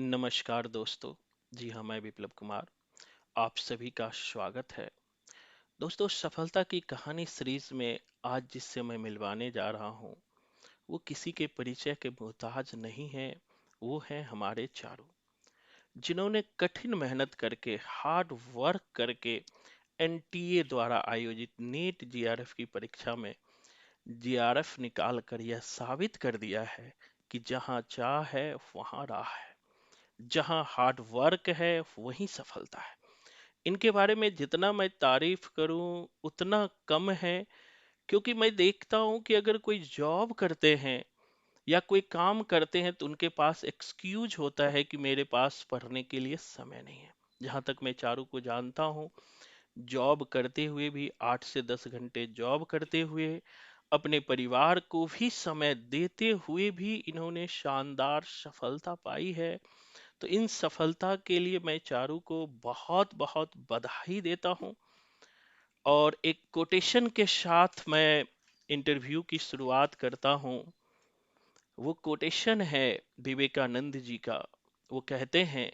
नमस्कार दोस्तों। जी हाँ, मैं विप्लव कुमार। आप सभी का स्वागत है। दोस्तों, सफलता की कहानी सीरीज में आज जिससे मैं मिलवाने जा रहा हूँ, वो किसी के परिचय के मोहताज नहीं है। वो है हमारे चारों, जिन्होंने कठिन मेहनत करके, हार्ड वर्क करके एनटीए द्वारा आयोजित नीट जीआरएफ की परीक्षा में जीआरएफ निकाल कर यह साबित कर दिया है कि जहाँ चाह है वहाँ राह है, जहाँ हार्ड वर्क है वहीं सफलता है। इनके बारे में जितना मैं तारीफ करूं उतना कम है, क्योंकि मैं देखता हूं कि अगर कोई जॉब करते हैं या कोई काम करते हैं तो उनके पास एक्सक्यूज होता है कि मेरे पास पढ़ने के लिए समय नहीं है। जहां तक मैं चारू को जानता हूं, जॉब करते हुए भी 8 से 10 घंटे जॉब करते हुए, अपने परिवार को भी समय देते हुए भी इन्होंने शानदार सफलता पाई है। तो इन सफलता के लिए मैं चारू को बहुत बहुत बधाई देता हूं। और एक कोटेशन के साथ मैं इंटरव्यू की शुरुआत करता हूं। वो कोटेशन है विवेकानंद जी का। वो कहते हैं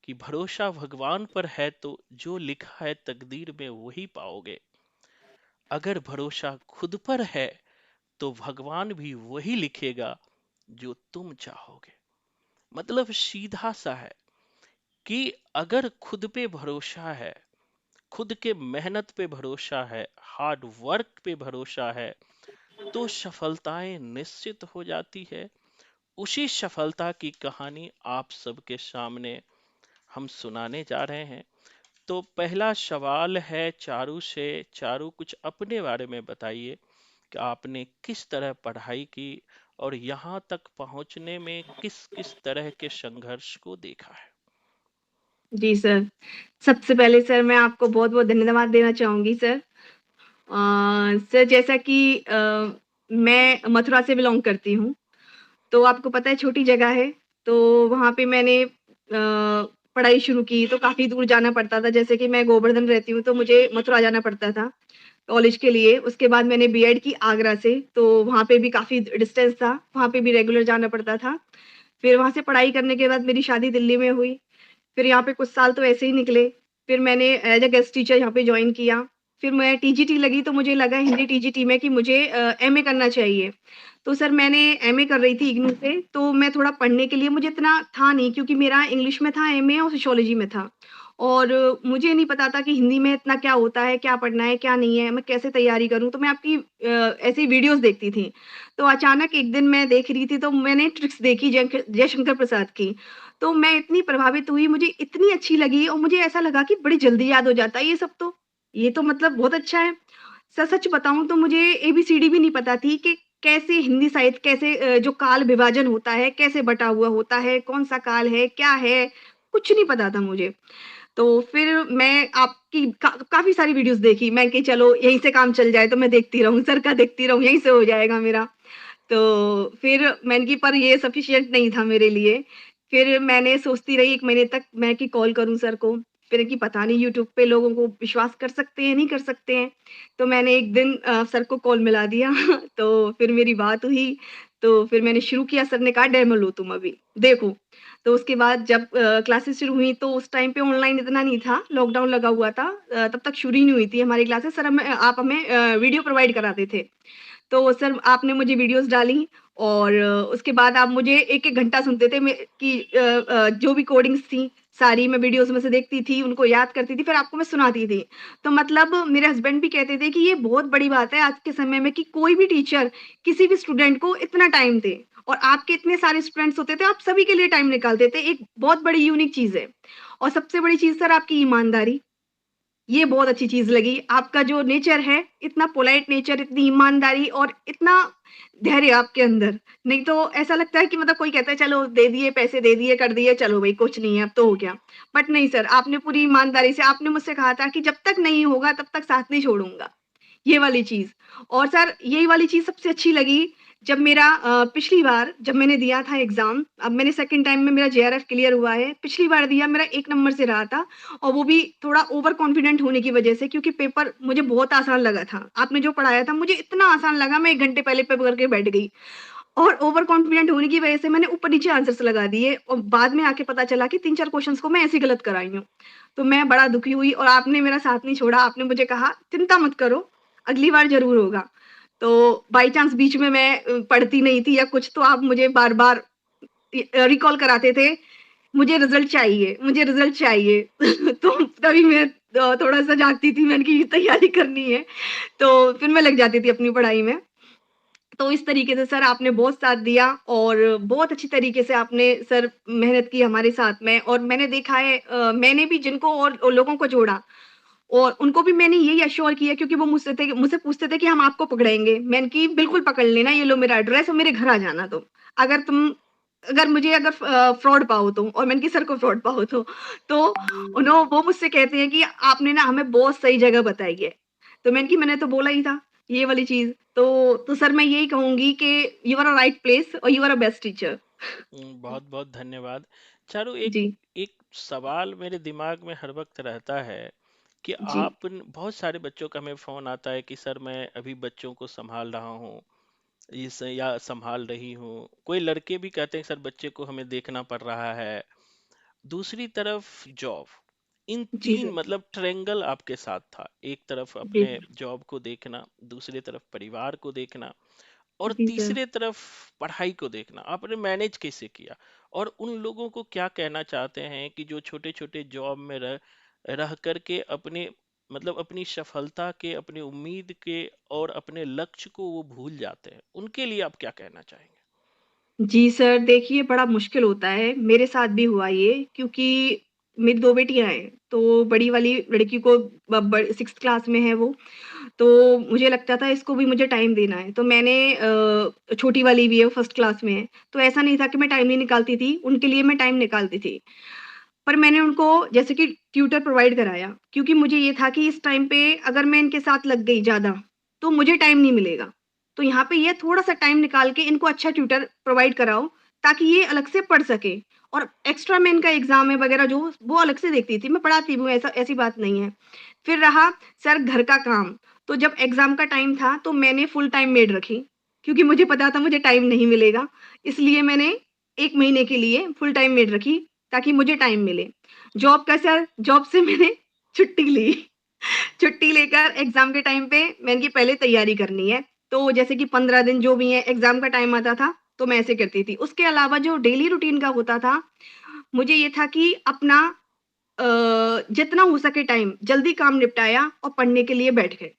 कि भरोसा भगवान पर है तो जो लिखा है तकदीर में वही पाओगे। अगर भरोसा खुद पर है तो भगवान भी वही लिखेगा जो तुम चाहोगे। मतलब सीधा सा है कि अगर खुद पे भरोसा है, खुद के मेहनत पे भरोसा है, हार्ड वर्क पे भरोसा है, तो सफलताएं निश्चित हो जाती है। उसी सफलता की कहानी आप सबके सामने हम सुनाने जा रहे हैं। तो पहला सवाल है चारू से। चारू, कुछ अपने बारे में बताइए कि आपने किस तरह पढ़ाई की और यहाँ तक पहुँचने में किस किस तरह के संघर्ष को देखा है। जी सर। सबसे पहले सर मैं आपको बहुत-बहुत धन्यवाद देना चाहूँगी सर। सर जैसा कि मैं मथुरा से बिलॉन्ग करती हूँ, तो आपको पता है छोटी जगह है, तो वहाँ पे मैंने पढ़ाई शुरू की तो काफ़ी दूर जाना पड़ता था। जैसे कि मैं गोवर्धन रहती हूँ, तो मुझे मथुरा जाना पड़ता था कॉलेज के लिए। उसके बाद मैंने बीएड की आगरा से, तो वहाँ पे भी काफ़ी डिस्टेंस था, वहाँ पे भी रेगुलर जाना पड़ता था। फिर वहाँ से पढ़ाई करने के बाद मेरी शादी दिल्ली में हुई। फिर यहाँ पे कुछ साल तो ऐसे ही निकले। फिर मैंने एज़ अ गेस्ट टीचर यहाँ पे जॉइन किया। फिर मैं टीजीटी लगी तो मुझे लगा हिंदी टीजीटी में कि मुझे एमए करना चाहिए। तो सर मैंने एमए कर रही थी इग्नू से, तो मैं थोड़ा पढ़ने के लिए मुझे इतना था नहीं क्योंकि मेरा इंग्लिश में था एमए और सोशियोलॉजी में था। और मुझे नहीं पता था कि हिंदी में इतना क्या होता है, क्या पढ़ना है, क्या नहीं है, मैं कैसे तैयारी करूँ? तो मैं आपकी ऐसे ही वीडियोज़ देखती थी। तो अचानक एक दिन मैं देख रही थी तो मैंने ट्रिक्स देखी जयशंकर प्रसाद की। तो मैं इतनी प्रभावित हुई, मुझे इतनी अच्छी लगी और मुझे ऐसा लगा कि बड़ी जल्दी याद हो जाता है ये सब तो। ये तो मतलब बहुत अच्छा है। सच बताऊँ तो मुझे एबीसीडी भी नहीं पता थी कि कैसे हिंदी साहित्य कैसे जो काल विभाजन होता है, कैसे बँटा हुआ होता है, कौन-सा काल है, क्या है? कुछ नहीं पता था मुझे। तो फिर मैं आपकी काफ़ी सारी वीडियोज़ देखी। मैं कि चलो यहीं से काम चल जाए तो मैं देखती रहूँ, सर का देखती रहूँ, यहीं से हो जाएगा मेरा। तो फिर मैंने कि पर ये सफिशिएंट नहीं था मेरे लिए। फिर मैंने सोचती रही 1 महीने तक मैं कि कॉल करूँ सर को। फिर कि पता नहीं यूट्यूब पे लोगों को विश्वास कर सकते हैं, नहीं कर सकते हैं। तो मैंने एक दिन सर को कॉल मिला दिया तो फिर मेरी बात हुई। तो फिर मैंने शुरू किया, सर ने कहा डेमो लो तुम अभी, देखो। तो उसके बाद जब क्लासेस शुरू हुई तो उस टाइम पे ऑनलाइन इतना नहीं था, लॉकडाउन लगा हुआ था। तब तक शुरू ही नहीं हुई थी हमारी क्लासेस। सर हमें आप हमें वीडियो प्रोवाइड कराते थे। तो सर आपने मुझे वीडियोज़ डाली और उसके बाद आप मुझे 1-1 घंटा सुनते थे कि जो भी कोडिंग्स थी, सारी मैं वीडियोज़ में से देखती थी, उनको याद करती थी, फिर आपको मैं सुनाती थी। तो मतलब मेरे हस्बैंड भी कहते थे कि ये बहुत बड़ी बात है आज के समय में कि कोई भी टीचर किसी भी स्टूडेंट को इतना टाइम दे और आपके इतने सारे स्टूडेंट्स होते थे, आप सभी के लिए टाइम निकालते थे, एक बहुत बड़ी यूनिक चीज़ है। और सबसे बड़ी चीज़ सर आपकी ईमानदारी। ये बहुत अच्छी चीज़ लगी। आपका जो नेचर है, इतना पोलाइट नेचर, इतनी ईमानदारी और इतना धैर्य आपके अंदर। नहीं तो ऐसा लगता है कि मतलब कोई कहता है चलो दे दिए, पैसे दे दिए, कर दिए, चलो भई कुछ नहीं है, अब तो हो गया। बट नहीं सर, आपने पूरी ईमानदारी से आपने मुझसे कहा था कि जब तक नहीं होगा तब तक साथ नहीं छोड़ूँगा। ये वाली चीज़। और सर यही वाली चीज़ सबसे अच्छी लगी जब मेरा पिछली बार जब मैंने दिया था एग्ज़ाम, अब मैंने सेकंड टाइम में मेरा जेआरएफ क्लियर हुआ है। पिछली बार दिया मेरा 1 नंबर से रहा था और वो भी थोड़ा ओवर कॉन्फिडेंट होने की वज़ह से क्योंकि पेपर मुझे बहुत आसान लगा था। आपने जो पढ़ाया था मुझे इतना आसान लगा मैं 1 घंटे पहले पेपर करके बैठ गई। और ओवर कॉन्फिडेंट होने की वजह से मैंने ऊपर-नीचे आंसर्स लगा दिए और बाद में आके पता चला कि 3-4 क्वेश्चन्स को मैं ऐसे ही गलत कर आई हूँ। तो मैं बड़ा दुखी हुई और आपने मेरा साथ नहीं छोड़ा, आपने मुझे कहा, "चिंता मत करो, अगली बार ज़रूर होगा।" तो बाय चांस बीच में मैं पढ़ती नहीं थी या कुछ तो आप मुझे बार-बार रिकॉल कराते थे, मुझे रिज़ल्ट चाहिए। तो तभी मैं थोड़ा-सा जागती थी, मैंने कि तैयारी करनी है, तो फिर मैं लग जाती थी अपनी पढ़ाई में। तो इस तरीके से सर आपने बहुत साथ दिया और बहुत अच्छी तरीके से आपने सर मेहनत की हमारे साथ में और मैंने देखा है मैंने भी जिनको और लोगों को जोड़ा और उनको भी मैंने यही एश्योर किया क्योंकि वो मुझसे पूछते थे कि हम आपको पकड़ाएँगे। मैंने कि बिल्कुल पकड़ लेना, ये लो मेरा एड्रेस और मेरे घर आ जाना तुम। अगर तुम अगर मुझे अगर फ्रॉड पाओ तो और मैंने कि सर को फ्रॉड पाओ तो। तो वो मुझसे कहते हैं कि आपने ना हमें बहुत सही जगह बताई है। तो मैंने कि मैंने तो बोला ही था, ये वाली चीज़। तो सर मैं यही कहूँगी कि you are a right place और you are a best teacher. बहुत बहुत धन्यवाद। चारू, एक जी, एक सवाल मेरे दिमाग में हर वक्त रहता है कि जी, बहुत सारे बच्चों का हमें फोन आता है कि सर मैं अभी बच्चों को संभाल रहा हूँ, इस या संभाल रही हूँ। कोई लड़के भी कहते हैं सर बच्चे को हमें देखना पड़ रहा है। दूसरी तरफ जॉब, इन जी तीन सर। मतलब ट्रेंगल आपके साथ था। एक तरफ जी, अपने जॉब को देखना, दूसरी तरफ परिवार को देखना और जी सर। तीसरे तरफ पढ़ाई को देखना। आपने मैनेज कैसे किया? और उन लोगों को क्या कहना चाहते हैं कि जो छोटे छोटे जॉब में रह रह करके अपने मतलब अपनी सफलता के, अपनी उम्मीद के और अपने लक्ष्य को वो भूल जाते हैं, उनके लिए आप क्या कहना चाहेंगे? जी सर, देखिए बड़ा मुश्किल होता है, मेरे साथ भी हुआ ये क्योंकि मेरी 2 बेटियाँ हैं, तो बड़ी वाली लड़की को ब ब 6th क्लास में है वो, तो मुझे लगता था इसको भी मुझे टाइम देना है, तो मैंने छोटी वाली भी है, वो 1st क्लास में है, तो ऐसा नहीं था कि मैं टाइम नहीं निकालती थी, उनके लिए मैं टाइम निकालती थी। पर मैंने उनको जैसे कि ट्यूटर प्रोवाइड कराया, क्योंकि मुझे ये था कि इस टाइम पे अगर मैं इनके साथ लग गई ज़्यादा, तो मुझे टाइम नहीं मिलेगा। तो यहाँ पे ये थोड़ा-सा टाइम निकाल के इनको अच्छा ट्यूटर प्रोवाइड कराओ, ताकि ये अलग से पढ़ सकें और एक्स्ट्रा में इनका एग्ज़ाम है वगैरह जो, वो अलग से देखती थी। मैं पढ़ाती भी हूँ, ऐसी बात नहीं है। फिर रहा सर घर का काम, तो जब एग्ज़ाम का टाइम था, तो मैंने फुल टाइम मेड रखी, क्योंकि मुझे पता था मुझे टाइम नहीं मिलेगा। इसलिए मैंने 1 महीने के लिए फुल टाइम मेड रखी, ताकि मुझे टाइम मिले। जॉब का सर, जॉब से मैंने छुट्टी ली। छुट्टी लेकर एग्ज़ाम के टाइम पे मैंने कि पहले तैयारी करनी है। तो जैसे कि 15 दिन जो भी है एग्ज़ाम का टाइम आता था, तो मैं ऐसे करती थी। उसके अलावा जो डेली रूटीन का होता था, मुझे ये था कि अपना अ, जितना हो सके टाइम जल्दी काम निपटाया और पढ़ने के लिए बैठ गए।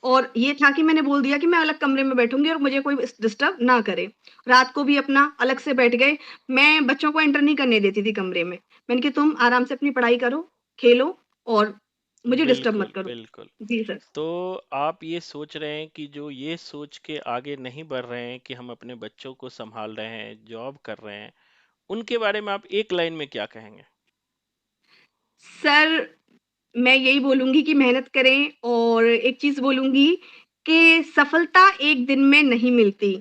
और ये था कि मैंने बोल दिया कि मैं अलग कमरे में बैठूँगी और मुझे कोई डिस्टर्ब ना करे। रात को भी अपना अलग से बैठ गए। मैं बच्चों को एंटर नहीं करने देती थी कमरे में। मैंने कि तुम आराम से अपनी पढ़ाई करो, खेलो और मुझे डिस्टर्ब मत बिल्कुल, करो। बिल्कुल। जी सर। तो आप ये सोच रहे हैं कि जो ये सोच के आगे नहीं बढ़ रहे हैं कि हम अपने बच्चों को संभाल रहे हैं, जॉब कर रहे हैं, उनके बारे में आप एक लाइन में क्या कहेंगे? सर, मैं यही बोलूँगी कि मेहनत करें और एक चीज़ बोलूँगी कि सफलता एक दिन में नहीं मिलती।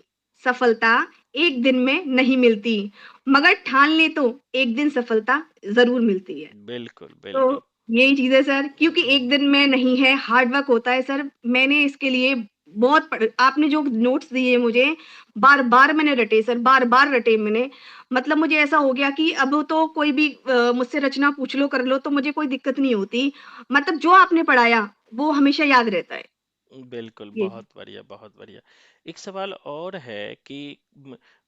सफलता एक दिन में नहीं मिलती, मगर ठान लें तो एक दिन सफलता ज़रूर मिलती है। बिल्कुल, बिल्कुल। तो यही चीज़ है सर, क्योंकि एक दिन में नहीं है, हार्ड वर्क होता है सर। मैंने इसके लिए बहुत पढ़ आपने जो नोट्स दिए मुझे, बार-बार मैंने रटे सर, बार-बार रटे मैंने। मतलब मुझे ऐसा हो गया कि अब तो कोई भी मुझसे रचना पूछ लो, कर लो, तो मुझे कोई दिक्कत नहीं होती। मतलब जो आपने पढ़ाया, वो हमेशा याद रहता है। बिल्कुल, ये बहुत बढ़िया, बहुत बढ़िया। एक सवाल और है कि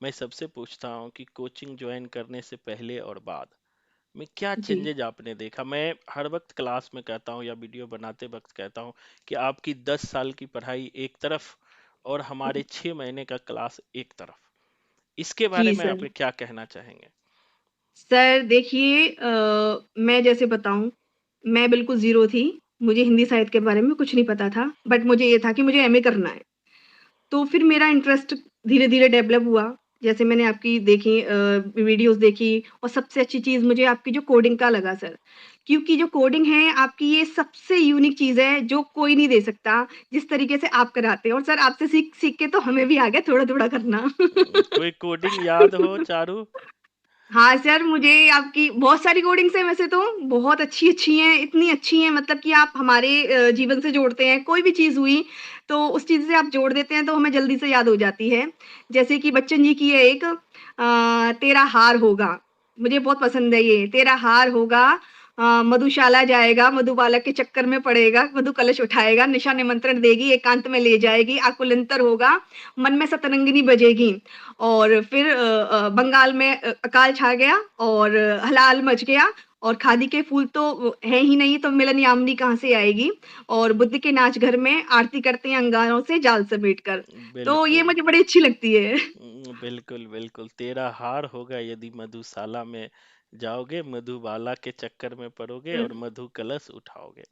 मैं सबसे पूछता हूँ कि कोचिंग ज्वाइन करने से पहले और बाद में क्या जी, चेंजेज आपने देखा? मैं हर वक्त क्लास में कहता हूँ या वीडियो बनाते वक्त कहता हूँ कि आपकी 10 साल की पढ़ाई एक तरफ और हमारे 6 महीने का क्लास एक तरफ। इसके बारे जी में आप सर। क्या कहना चाहेंगे? सर देखिए मैं जैसे बताऊँ, मैं बिल्कुल ज़ीरो थी। मुझे हिंदी साहित्य के बारे में कुछ नहीं पता था, बट मुझे ये था कि मुझे एमए करना है। तो फिर मेरा इंटरेस्ट धीरे-धीरे डेवलप हुआ। जैसे मैंने आपकी देखी वीडियोज़ देखी और सबसे अच्छी चीज़ मुझे आपकी जो कोडिंग का लगा सर। क्योंकि जो कोडिंग है आपकी ये सबसे यूनिक चीज़ है जो कोई नहीं दे सकता, जिस तरीके से आप कराते हो और सर आपसे सीख-सीख के तो हमें भी आ गया थोड़ा-थोड़ा करना। कोई कोडिंग याद हो चारू? हाँ सर, मुझे आपकी बहुत सारी कोडिंग्स हैं वैसे तो, बहुत अच्छी-अच्छी हैं, इतनी अच्छी हैं मतलब कि आप हमारे जीवन से जोड़ते हैं, कोई भी चीज़ हुई, तो उस चीज़ से आप जोड़ देते हैं तो हमें जल्दी से याद हो जाती है। जैसे कि बच्चन जी की है एक तेरा हार होगा, मुझे बहुत पसंद है ये, तेरा हार होगा मधुशाला जाएगा, मधुबाला के चक्कर में पड़ेगा, मधु कलश उठाएगा, निशा निमंत्रण देगी, एकांत में ले जाएगी, आकुलंतर होगा, मन में सतरंगिनी बजेगी। और फिर बंगाल में अकाल छा गया और हलाल मच गया और खादी के फूल तो है ही नहीं तो मिलन यामिनी कहाँ से आएगी और बुद्ध के नाच घर में आरती करते हैं अंगारों से जाल समेट कर। तो ये बिल्कुल। मुझे बड़ी अच्छी लगती है। बिल्कुल बिल्कुल, तेरा हार होगा यदि मधुशाला में जाओगे, मधुबाला के चक्कर में पड़ोगे और मधु कलश उठाओगे।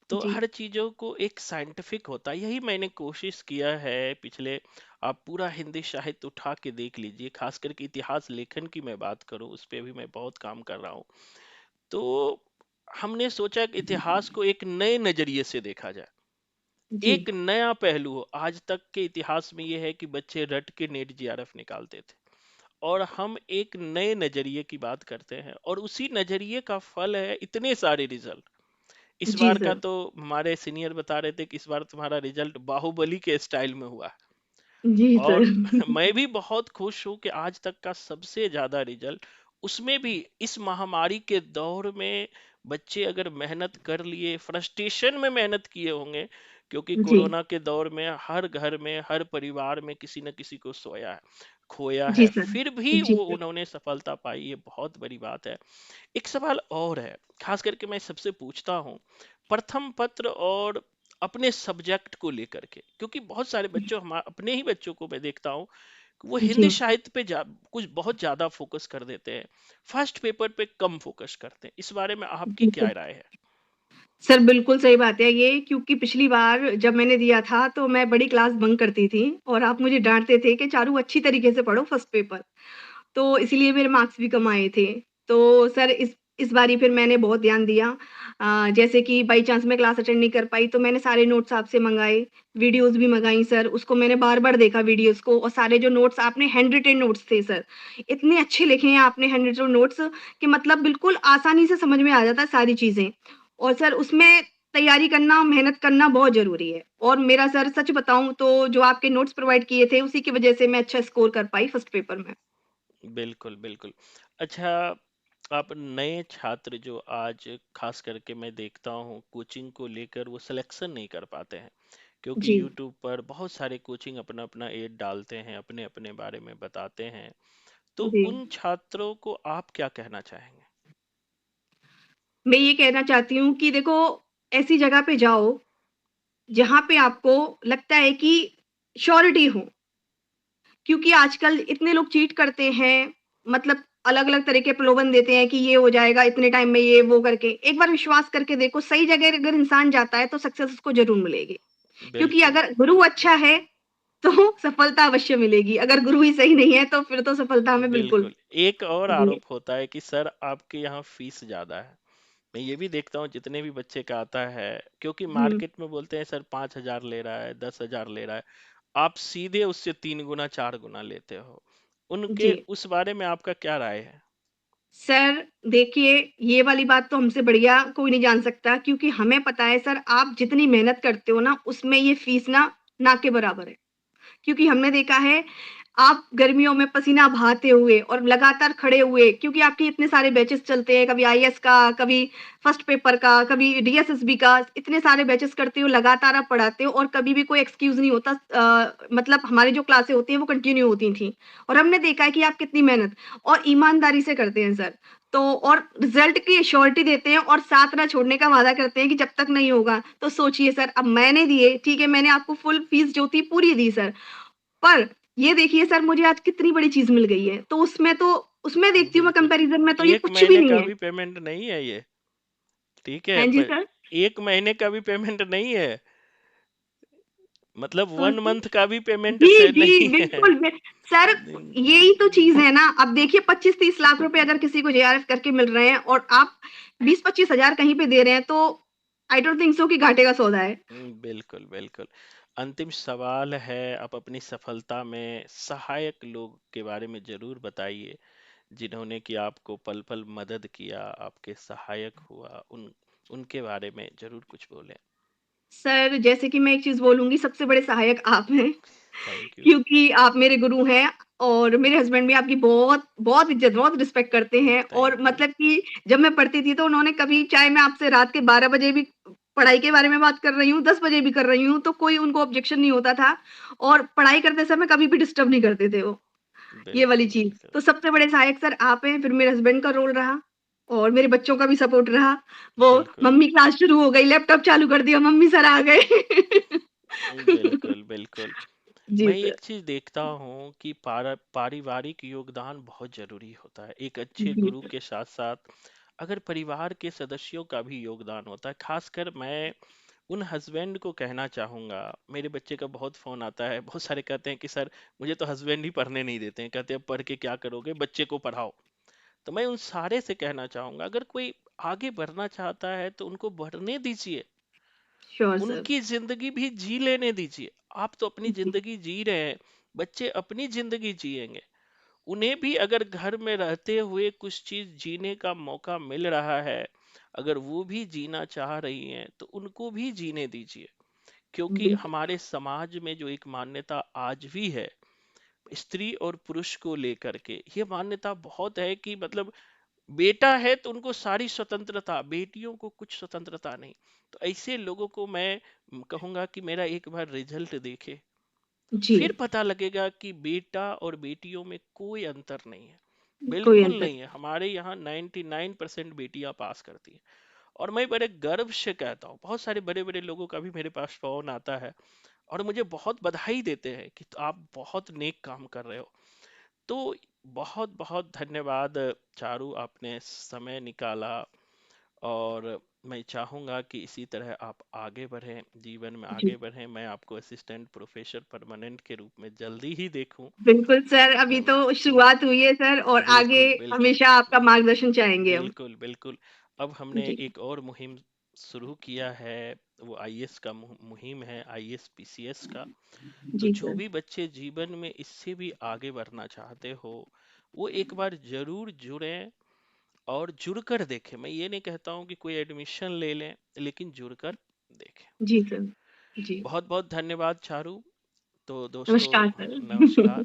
तो जी, हर चीजों को एक साइंटिफिक होता है, यही मैंने कोशिश किया है पिछले। आप पूरा हिंदी साहित्य उठा के देख लीजिए, खास करके इतिहास लेखन की मैं बात करूं, उस पे भी मैं बहुत काम कर रहा हूं। तो हमने सोचा कि इतिहास को एक नए नजरिए से देखा जाए, जी, एक नया पहलू हो। आज तक के इतिहास में यह है कि बच्चे रट के नेट जीआरएफ निकालते थे, और हम एक नए नजरिए की बात करते हैं, और उसी नजरिए का फल है इतने सारे रिजल्ट। इस जी बार का सर। तो हमारे सीनियर बता रहे थे कि इस बार तुम्हारा रिजल्ट बाहुबली के स्टाइल में हुआ है। जी सर। और मैं भी बहुत खुश हूं कि आज तक का सबसे ज्यादा रिजल्ट, उसमें भी इस महामारी के दौर में बच्चे अगर मेहनत कर लिए, फ्रस्ट्रेशन में मेहनत किए होंगे, क्योंकि जी, कोरोना के दौर में हर घर में, हर परिवार में किसी न किसी को सोया है, खोया जी है, सर। फिर भी जी वो सर। उन्होंने सफलता पाई, ये बहुत बड़ी बात है। एक सवाल और है, खास करके मैं सबसे पूछता हूँ, प्रथम पत्र और अपने सब्जेक्ट को लेकर के, क्योंकि बहुत सारे बच्चों, हम अपने ही बच्चों को मैं देखता हूँ कि वो हिंदी जी, साहित्य पे कुछ बहुत ज्यादा फोकस कर देते हैं, फर्स्ट पेपर पे कम फोकस करते हैं। इस बारे में आपकी जी क्या सर। राय है? सर, बिल्कुल सही बात है ये क्योंकि पिछली बार जब मैंने दिया था तो मैं बड़ी क्लास बंक करती थी और आप मुझे डाँटते थे कि चारू अच्छी तरीके से पढ़ो फर्स्ट पेपर। तो इसीलिए मेरे मार्क्स भी कम आए थे। तो सर इस बारी फिर मैंने बहुत ध्यान दिया। जैसे कि बाई चांस मैं क्लास अटेंड नहीं कर पाई तो मैंने सारे नोट्स आपसे मँगाए, वीडियोज़ भी मँगाई सर, उसको मैंने बार-बार देखा वीडियोज़ को और सारे जो नोट्स आपने हैंड रिटेन नोट्स थे सर। इतने अच्छे लिखे हैं आपने हैंड रिटेन नोट्स कि मतलब बिल्कुल आसानी से समझ में आ जाता है सारी चीज़ें। और सर उसमें तैयारी करना, मेहनत करना बहुत ज़रूरी है। और मेरा सर सच बताऊँ तो जो आपके नोट्स प्रोवाइड किए थे उसी की वज़ह से मैं अच्छा स्कोर कर पाई फर्स्ट पेपर में। बिल्कुल बिल्कुल। अच्छा, आप नए छात्र जो आज खास करके मैं देखता हूँ कोचिंग को लेकर वो सिलेक्शन नहीं कर पाते हैं, क्योंकि जी, यूट्यूब पर बहुत सारे कोचिंग अपना अपना एड डालते हैं, अपने अपने बारे में बताते हैं। तो जी। उन छात्रों को आप क्या कहना चाहेंगे? मैं ये कहना चाहती हूँ कि देखो, ऐसी जगह पे जाओ, जहाँ पे आपको लगता है कि श्योरिटी हो। क्योंकि आजकल इतने लोग चीट करते हैं, मतलब अलग-अलग तरह के प्रलोभन देते हैं कि ये हो जाएगा, इतने टाइम में ये वो करके। एक बार विश्वास करके देखो, सही जगह अगर इंसान जाता है, तो सक्सेस उसको ज़रूर मिलेगी। क्योंकि बिल्कुल अगर गुरु अच्छा है, तो सफलता अवश्य मिलेगी। अगर गुरु ही सही नहीं है, तो फिर तो सफलता हमें बिल्कुल बिल्कुल। एक और जी, आरोप होता है कि सर आपके यहाँ फीस ज्यादा है। मैं ये भी देखता हूँ जितने भी बच्चे का आता है, क्योंकि हुँ, मार्केट में बोलते हैं सर 5,000 ले रहा है, 10,000 ले रहा है, आप सीधे उससे 3 गुना 4 गुना लेते हो। उनके जी। उस बारे में आपका क्या राय है? सर, देखिए, ये वाली बात तो हमसे बढ़िया कोई नहीं जान सकता क्योंकि हमें पता है सर आप जितनी मेहनत करते हो ना, उसमें ये फ़ीस ना के बराबर है। क्योंकि हमने देखा है, आप गर्मियों में पसीना बहाते हुए और लगातार खड़े हुए क्योंकि आपके इतने सारे बैचेज़ चलते हैं, कभी आईएएस का, कभी फर्स्ट पेपर का, कभी डीएसएसबी का, इतने सारे बैचेज़ करते हो, लगातार आप पढ़ाते हो और कभी भी कोई एक्सक्यूज़ नहीं होता मतलब हमारी जो क्लासें होती हैं, वो कंटिन्यू होती थी और हमने देखा है कि आप कितनी मेहनत और ईमानदारी से करते हैं सर। तो और रिज़ल्ट की एश्योरिटी देते हैं और साथ ना छोड़ने का वादा करते हैं कि जब तक नहीं होगा। तो सोचिए सर, अब मैंने दिए, ठीक है, मैंने आपको फुल फीस जो थी पूरी दी सर। पर ये देखिए सर मुझे आज कितनी बड़ी चीज़ मिल गई है, तो उसमें देखती हूँ मैं बिल्कुल। कंपैरिज़न में तो ये एक कुछ भी महीने नहीं का है। भी पेमेंट नहीं है ये, ठीक है? हाँ जी पर सर। एक महीने का भी पेमेंट नहीं है, मतलब वन ओके। मंथ का भी पेमेंट जी, से जी, नहीं है। बिल्कुल सर यही तो चीज़ है ना, अब देखिए 25-30 लाख रुपए अगर किसी को जेआरएफ करके मिल रहे हैं और आप 20-25 हज़ार कहीं पे दे रहे हैं, तो आई डोंट थिंक सो कि घाटे का सौदा है। बिल्कुल बिल्कुल। अंतिम सवाल है, आप अपनी सफलता में सहायक लोग के बारे में जरूर बताइए, जिन्होंने कि आपको पल पल मदद किया, आपके सहायक हुआ, उनके बारे में जरूर कुछ बोलें। सर, जैसे कि मैं एक चीज़ बोलूँगी, सबसे बड़े सहायक आप हैं, थैंक यू। क्योंकि आप मेरे गुरु हैं और मेरे हस्बैंड भी आपकी बहुत बहुत इज़्ज़त, बहुत रिस्पेक्ट करते हैं और थैंक यू। मतलब कि जब मैं पढ़ती थी, तो उन्होंने कभी चाहे मैं आपसे रात के 12 बजे भी पढ़ाई के बारे में बात कर रही हूँ, 10 बजे भी कर रही हूँ, तो कोई उनको ऑब्जेक्शन नहीं होता था और पढ़ाई करते समय कभी भी डिस्टर्ब नहीं करते थे वो, ये वाली बिल्कुल चीज़। बिल्कुल। तो सबसे बड़े सहायक सर आप हैं, फिर मेरे हस्बैंड का रोल रहा और मेरे बच्चों का भी सपोर्ट रहा। वो बिल्कुल मम्मी क्लास शुरू हो गई, लैपटॉप चालू कर दिया, मम्मी सर आ गए। बिल्कुल बिल्कुल। जी मैं सर। एक चीज देखता हूँ कि पारिवारिक योगदान बहुत जरूरी होता है। एक अच्छे जी गुरु सर। के साथ साथ अगर परिवार के सदस्यों का भी योगदान होता है, खासकर मैं उन हस्बैंड को कहना चाहूंगा। मेरे बच्चे का बहुत फोन आता है, बहुत सारे कहते हैं कि सर मुझे तो हस्बैंड ही पढ़ने नहीं देते हैं, कहते हैं पढ़ के क्या करोगे, बच्चे को पढ़ाओ। तो मैं उन सारे से कहना चाहूंगा, अगर कोई आगे बढ़ना चाहता है तो उनको बढ़ने दीजिए, श्योर सर। उनकी जिंदगी भी जी लेने दीजिए। आप तो अपनी जी, जिंदगी जी रहे हैं, बच्चे अपनी जिंदगी जिएंगे। उन्हें भी अगर घर में रहते हुए कुछ चीज जीने का मौका मिल रहा है, अगर वो भी जीना चाह रही हैं, तो उनको भी जीने दीजिए। क्योंकि बिल्कुल। हमारे समाज में जो एक मान्यता आज भी है स्त्री और पुरुष को लेकर के, ये मान्यता बहुत है कि मतलब बेटा है तो उनको सारी स्वतंत्रता, बेटियों को कुछ स्वतंत्रता नहीं। तो ऐसे लोगों को मैं कहूंगा कि मेरा एक बार रिजल्ट देखे, जी, फिर पता लगेगा कि बेटा और बेटियों में कोई अंतर नहीं है। कोई बिल्कुल अंतर नहीं है। हमारे यहाँ 99% बेटियां पास करती हैं। और मैं बड़े गर्व से कहता हूँ, बहुत सारे बड़े बड़े लोगों का भी मेरे पास फोन आता है और मुझे बहुत बधाई देते हैं कि आप बहुत नेक काम कर रहे हो। तो बहुत बहुत धन्यवाद चारू, आपने समय निकाला। और मैं चाहूंगा कि इसी तरह आप आगे बढ़ें, जीवन में जी। आगे बढ़ें। मैं आपको असिस्टेंट प्रोफेसर परमानेंट के रूप में जल्दी ही देखूं। बिल्कुल सर, अभी अम, तो म, शुरुआत हुई है सर और आगे बिल्कुल बिल्कुल। हमेशा आपका मार्गदर्शन चाहेंगे हम। बिल्कुल बिल्कुल। अब हमने जी, एक और मुहिम शुरू किया है, वो आईएएस का मुहिम है, आईएएस पीसीएस का। तो जी जो सर। भी बच्चे जीवन में इससे भी आगे बढ़ना चाहते हो, वो एक बार जरूर जुड़ें और जुड़कर देखें। मैं ये नहीं कहता हूँ कि कोई एडमिशन ले लें, लेकिन जुड़कर देखें। जी सर। जी, बहुत बहुत धन्यवाद चारू। तो दोस्तों, नमस्कार सर। नमस्कार।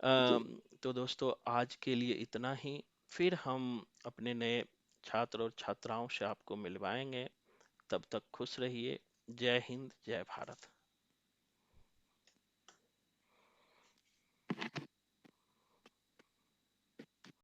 जी, तो दोस्तों, आज के लिए इतना ही। फिर हम अपने नए छात्र और छात्राओं से आपको मिलवाएंगे। तब तक खुश रहिए। जय हिंद, जय भारत।